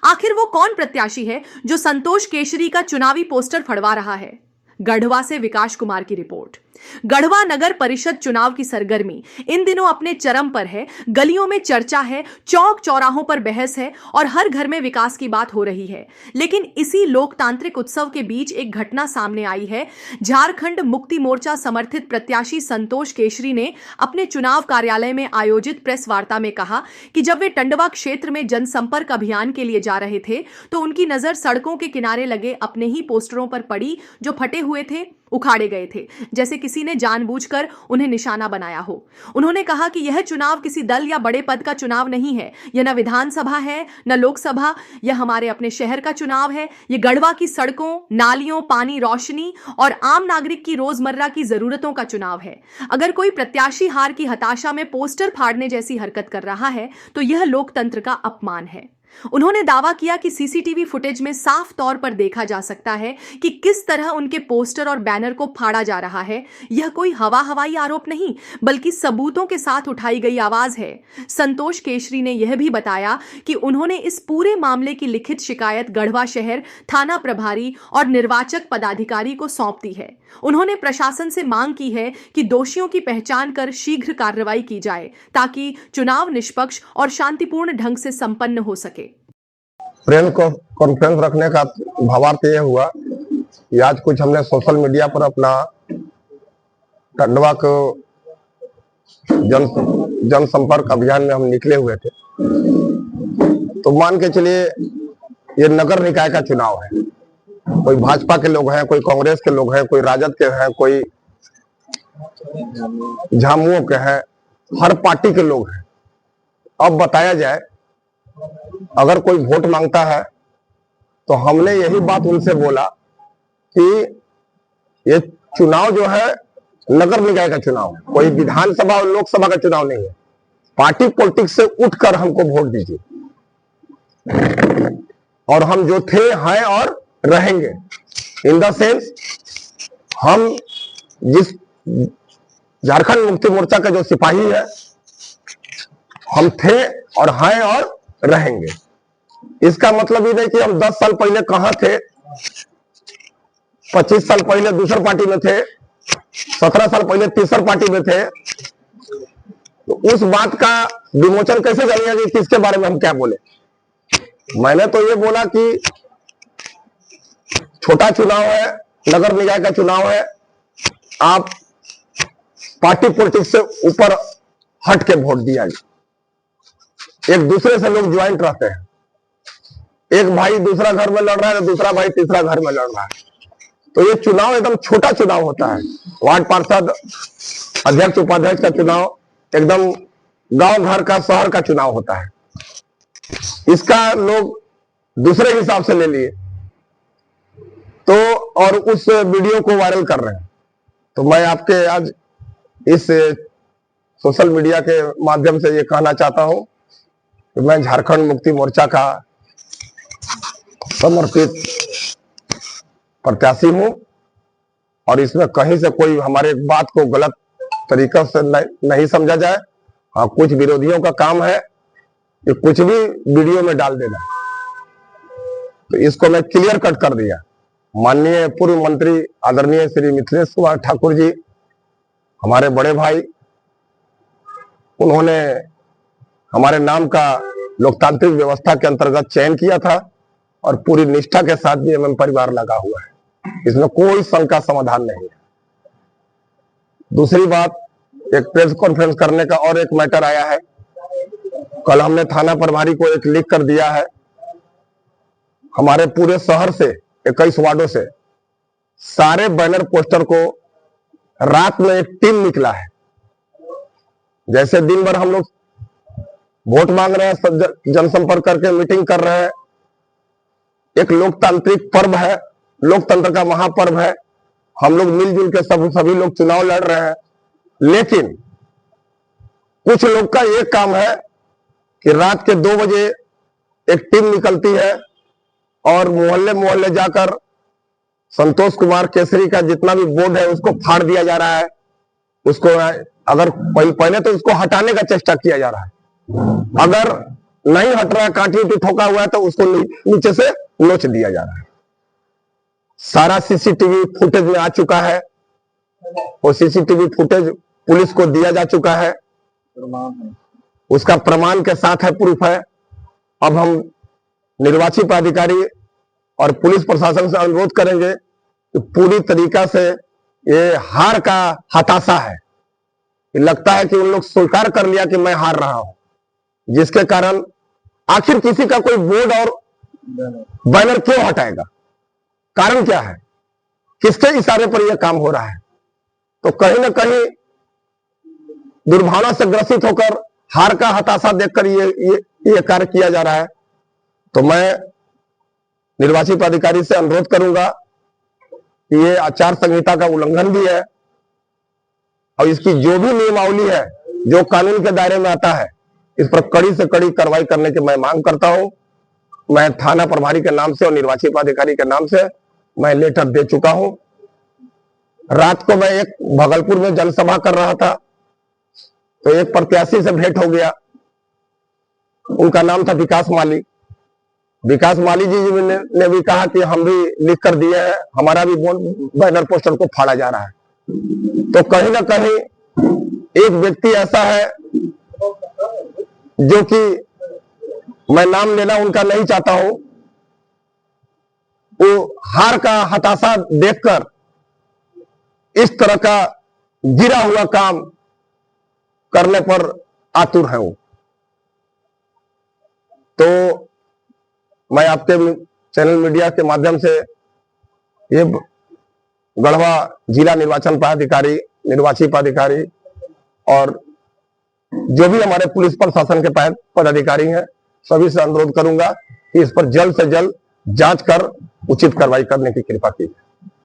आखिर वो कौन प्रत्याशी है जो संतोष केशरी का चुनावी पोस्टर फड़वा रहा है? गढ़वा से विकास कुमार की रिपोर्ट। गढ़वा नगर परिषद चुनाव की सरगर्मी इन दिनों अपने चरम पर है। गलियों में चर्चा है, चौक चौराहों पर बहस है और हर घर में विकास की बात हो रही है। लेकिन इसी लोकतांत्रिक उत्सव के बीच एक घटना सामने आई है। झारखंड मुक्ति मोर्चा समर्थित प्रत्याशी संतोष केशरी ने अपने चुनाव कार्यालय में आयोजित प्रेस वार्ता में कहा कि जब वे टंडवा क्षेत्र में जनसंपर्क अभियान के लिए जा रहे थे तो उनकी नजर सड़कों के किनारे लगे अपने ही पोस्टरों पर पड़ी, जो फटे हुए थे, उखाड़े गए थे, जैसे किसी ने जानबूझकर उन्हें निशाना बनाया हो। उन्होंने कहा कि यह चुनाव किसी दल या बड़े पद का चुनाव नहीं है। यह न विधानसभा है न लोकसभा, यह हमारे अपने शहर का चुनाव है। यह गढ़वा की सड़कों, नालियों, पानी, रोशनी और आम नागरिक की रोजमर्रा की जरूरतों का चुनाव है। अगर कोई प्रत्याशी हार की हताशा में पोस्टर फाड़ने जैसी हरकत कर रहा है तो यह लोकतंत्र का अपमान है। उन्होंने दावा किया कि सीसीटीवी फुटेज में साफ तौर पर देखा जा सकता है कि किस तरह उनके पोस्टर और बैनर को फाड़ा जा रहा है। यह कोई हवाई आरोप नहीं, बल्कि सबूतों के साथ उठाई गई आवाज है। संतोष केशरी ने यह भी बताया कि उन्होंने इस पूरे मामले की लिखित शिकायत गढ़वा शहर थाना प्रभारी और निर्वाचक पदाधिकारी को सौंप दी है। उन्होंने प्रशासन से मांग की है कि दोषियों की पहचान कर शीघ्र कार्रवाई की जाए ताकि चुनाव निष्पक्ष और शांतिपूर्ण ढंग से संपन्न हो सके। प्रेस कॉन्फ्रेंस रखने का भावार्थ यह हुआ कि आज कुछ हमने सोशल मीडिया पर अपना टंडवा को जनसंपर्क अभियान में हम निकले हुए थे। तो मान के चलिए ये नगर निकाय का चुनाव है। कोई भाजपा के लोग हैं, कोई कांग्रेस के लोग हैं, कोई राजद के हैं, कोई झामुमो के हैं, हर पार्टी के लोग हैं। अब बताया जाए, अगर कोई वोट मांगता है तो हमने यही बात उनसे बोला कि ये चुनाव जो है नगर निकाय का चुनाव है, कोई विधानसभा और लोकसभा का चुनाव नहीं है। पार्टी पॉलिटिक्स से उठकर हमको वोट दीजिए और हम जो थे, हैं और रहेंगे। इन द सेंस, हम जिस झारखंड मुक्ति मोर्चा का जो सिपाही है, हम थे और हैं और रहेंगे। इसका मतलब ये नहीं कि हम 10 साल पहले कहां थे, 25 साल पहले दूसरी पार्टी में थे, 17 साल पहले तीसरी पार्टी में थे। तो उस बात का विमोचन कैसे करेंगे कि किसके बारे में हम क्या बोले। मैंने तो ये बोला कि छोटा चुनाव है, नगर निकाय का चुनाव है, आप पार्टी पॉलिटिक्स से ऊपर हट के वोट दिया। एक दूसरे से लोग ज्वाइंट रहते हैं। एक भाई दूसरा घर में लड़ रहा है, दूसरा भाई तीसरा घर में लड़ रहा है। तो ये चुनाव एकदम छोटा चुनाव होता है। वार्ड पार्षद, अध्यक्ष, उपाध्यक्ष का चुनाव एकदम गांव घर का, शहर का चुनाव होता है। इसका लोग दूसरे हिसाब से ले लिए तो, और उस वीडियो को वायरल कर रहे हैं। तो मैं आपके आज इस सोशल मीडिया के माध्यम से ये कहना चाहता हूं कि मैं झारखंड मुक्ति मोर्चा का समर्पित प्रत्याशी हूं और इसमें कहीं से कोई हमारे बात को गलत तरीका से नहीं समझा जाए। हाँ, कुछ विरोधियों का काम है कि कुछ भी वीडियो में डाल देना, तो इसको मैं क्लियर कट कर दिया। माननीय पूर्व मंत्री आदरणीय श्री मिथिलेश कुमार ठाकुर जी, हमारे बड़े भाई, उन्होंने हमारे नाम का लोकतांत्रिक व्यवस्था के अंतर्गत चयन किया था और पूरी निष्ठा के साथ भी एमएम परिवार लगा हुआ है। इसमें कोई शंका समाधान नहीं है। दूसरी बात, एक प्रेस कॉन्फ्रेंस करने का और एक मैटर आया है। कल हमने थाना प्रभारी को एक लिख कर दिया है। हमारे पूरे शहर से 21 वार्डों से सारे बैनर पोस्टर को रात में एक टीम निकला है। जैसे दिन भर हम लोग वोट मांग रहे हैं, जनसंपर्क करके मीटिंग कर रहे हैं। एक लोकतांत्रिक पर्व है, लोकतंत्र का महापर्व है। हम लोग मिलजुल के सभी लोग चुनाव लड़ रहे हैं। लेकिन कुछ लोग का ये काम है कि रात के 2 बजे एक टीम निकलती है और मोहल्ले मोहल्ले जाकर संतोष कुमार केसरी का जितना भी बोर्ड है उसको फाड़ दिया जा रहा है। उसको अगर पहले तो उसको हटाने का चेष्टा किया जा रहा है। अगर नहीं हट रहा, कांटी उठी ठोका हुआ है तो उसको नीचे से नोच दिया जा रहा है। सारा सीसीटीवी फुटेज में आ चुका है, वो सीसीटीवी फुटेज पुलिस को दिया जा चुका है, उसका प्रमाण के साथ है, प्रूफ है। अब हम निर्वाची पदाधिकारी और पुलिस प्रशासन से अनुरोध करेंगे कि पूरी तरीका से ये हार का हताशा है। लगता है कि उन लोग स्वीकार कर लिया कि मैं हार रहा हूं, जिसके कारण आखिर किसी का कोई बोर्ड और बैनर क्यों हटाएगा? कारण क्या है? किसके इशारे पर यह काम हो रहा है? तो कहीं ना कहीं दुर्भावना से ग्रसित होकर हार का हताशा देखकर ये कार्य किया जा रहा है। तो मैं निर्वाची पदाधिकारी से अनुरोध करूंगा कि ये आचार संहिता का उल्लंघन भी है और इसकी जो भी नियमावली है, जो कानून के दायरे में आता है, इस पर कड़ी से कड़ी कार्रवाई करने की मैं मांग करता हूं। मैं थाना प्रभारी के नाम से और निर्वाची पदाधिकारी के नाम से मैं लेटर दे चुका हूं। रात को मैं एक भागलपुर में जनसभा कर रहा था तो एक प्रत्याशी से भेंट हो गया। उनका नाम था विकास माली। विकास माली जी ने भी कहा कि हम भी लिख कर दिए हैं, हमारा भी बैनर पोस्टर को फाड़ा जा रहा है। तो कहीं ना कहीं एक व्यक्ति ऐसा है जो कि मैं नाम लेना उनका नहीं चाहता हूं, वो हार का हताशा देखकर इस तरह का गिरा हुआ काम करने पर आतुर है वो। तो मैं आपके चैनल मीडिया के माध्यम से ये गढ़वा जिला निर्वाचन पदाधिकारी, निर्वाची पदाधिकारी और जो भी हमारे पुलिस प्रशासन के पदाधिकारी हैं, सभी से अनुरोध करूंगा कि इस पर जल्द से जल्द जांच कर उचित कार्रवाई करने की कृपा की।